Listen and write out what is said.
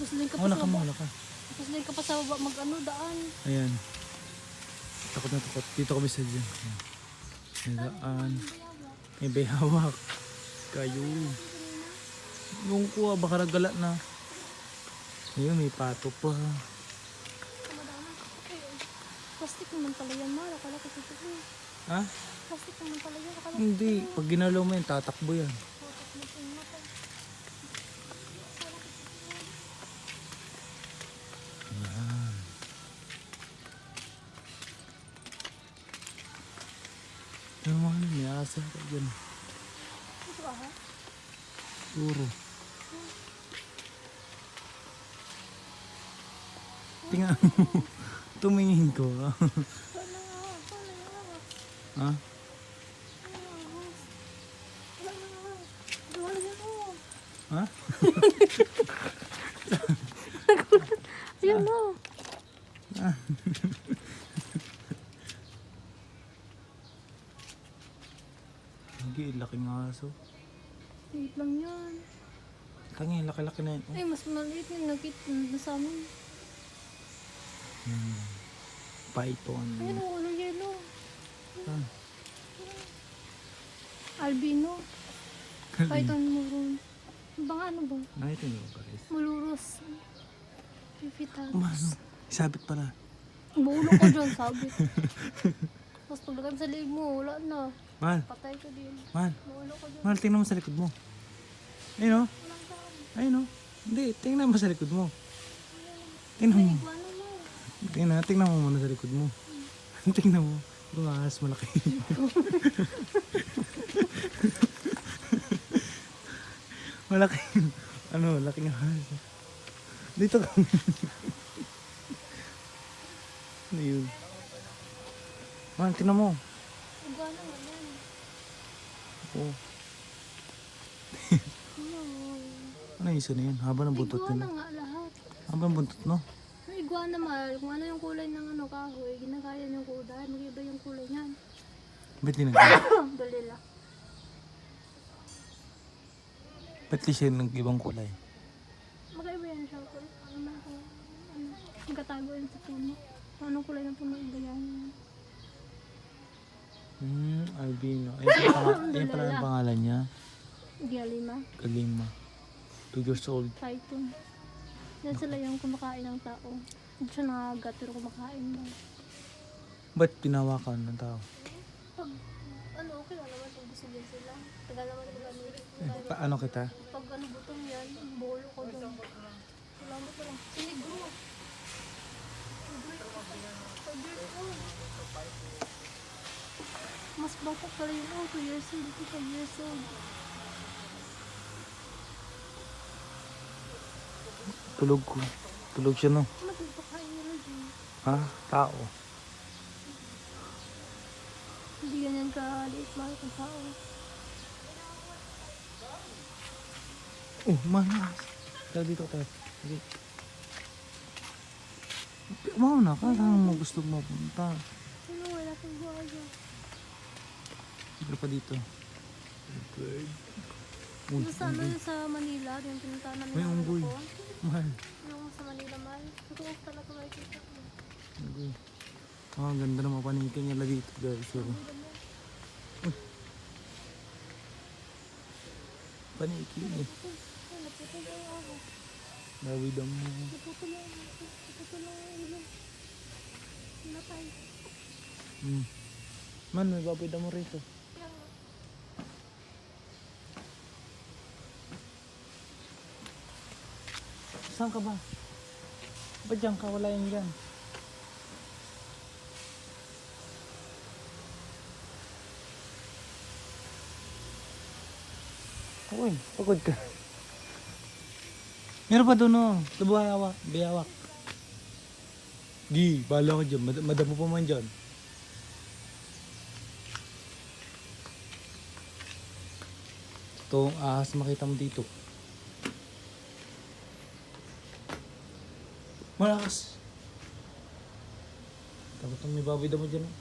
Puslin ka pa Muna sa ka, baba. muna ka. Puslin ka pa sa baba mag-ano, daan. Ayan. Takot na takot. Dito kami sa dyan. May daan. May bayhawak. Kayo. Yung kuha, baka nagala na. Ayun, may pato pa. Plastic naman pala yan, Mar. Akala ko sa tuloy. Ha? Plastic naman pala yan. Akala ko Hindi. Pag ginalaw mo yun, tatakbo yan. Ayan. Ano mga yun, may asa ka dyan. ito ah. Puro. Tingnan mo. Tumingin ko. Ha? Ha? Ayan na. Hindi, laking aso. Wait lang yan. Tangin, laki-laki na yun. Ay, mas maliit yung nakita na sa amin. Python. Ayan o, color yellow. Ah. Albino. Python maroon. Baka ano ba? Nakita niyo guys. Maluros. Pipitas. Umano. Sabit pala. Bulo ko dyan, sabi. Tapos paglagay mo sa leg mo, wala na. Mahal. Patay ka din. Mahal. Bulo ko dyan. Mahal, tingnan mo sa likod mo. Ayun o. Ayun o. Hindi, tingnan mo sa likod mo. Tingnan mo. Iguana mo. Tingnan mo muna sa likod mo. Tingnan mo. Yung ahas malaki. Malaki. Ano, laking ahas. Dito ka. Ano yun? Man, tingnan mo. Iguana mo yan. Oo. Ano? Ano yung isa na yun? Haba ng buntot Iguana nila. nga lahat. Haba ng buntot, no? Yung iguana mahal, kung ano yung kulay ng ano kahoy, ginagaya yung kulay, mag-iba yung kulay niyan. Ba't di nag- Dalila. Ba't di siya ng ibang kulay? Magkaiba yan siya. Ano na ako, ano, magkatago yan sa puno. Kung anong kulay ng puno, iba yan. Albino. Ayun pala ang pangalan niya. Galima, Kalima. 2 years old. python. Yan sila yung kumakain ng tao. Hindi siya nangagat pero kumakain daw. Ba't pinawakan ng tao? Pag, ano, okay lang naman pag gusto din sila. Tagal naman gagamitin. Paano kita? Pag ano butong yan, bolo ko doon. Salamat ko lang. Sinig mo. Mas bata pala yun. Oh, 2 years old. 5 years old. Tulog ko. Tulog siya, no? Ano pagpakain nila dyan? Ha? Tao. Hindi ganyan ka-liit mahal kang tao. Oh, manas. Tara dito tayo. Sige. Mauna ka. Saan mo gusto mo punta? Ano, wala kang buhaya. Siguro pa dito. Bird. Yung sa ano, yung sa Manila, yung pinuntahan namin May ng ano unggoy. ko. Mahal. Yung sa Manila, mahal. Totoo talaga makikita ko. Unggoy. Oh, ang ganda ng mga panikin nila dito, guys. So, panikin eh. Ay, naputol lang ako. Dawid ang mo. Naputol lang ako. Naputol lang ang ulo. Natay. Man, may babida mo rito. Saan ka ba? Ba't dyan ka? Wala yan dyan. Uy, pagod ka. Meron pa doon oh. Biyawak. Biyawak. Di, bala ko dyan. Madamo pa man dyan. Itong ahas makita mo dito. Malakas. Takot may babida mo dyan. Oh.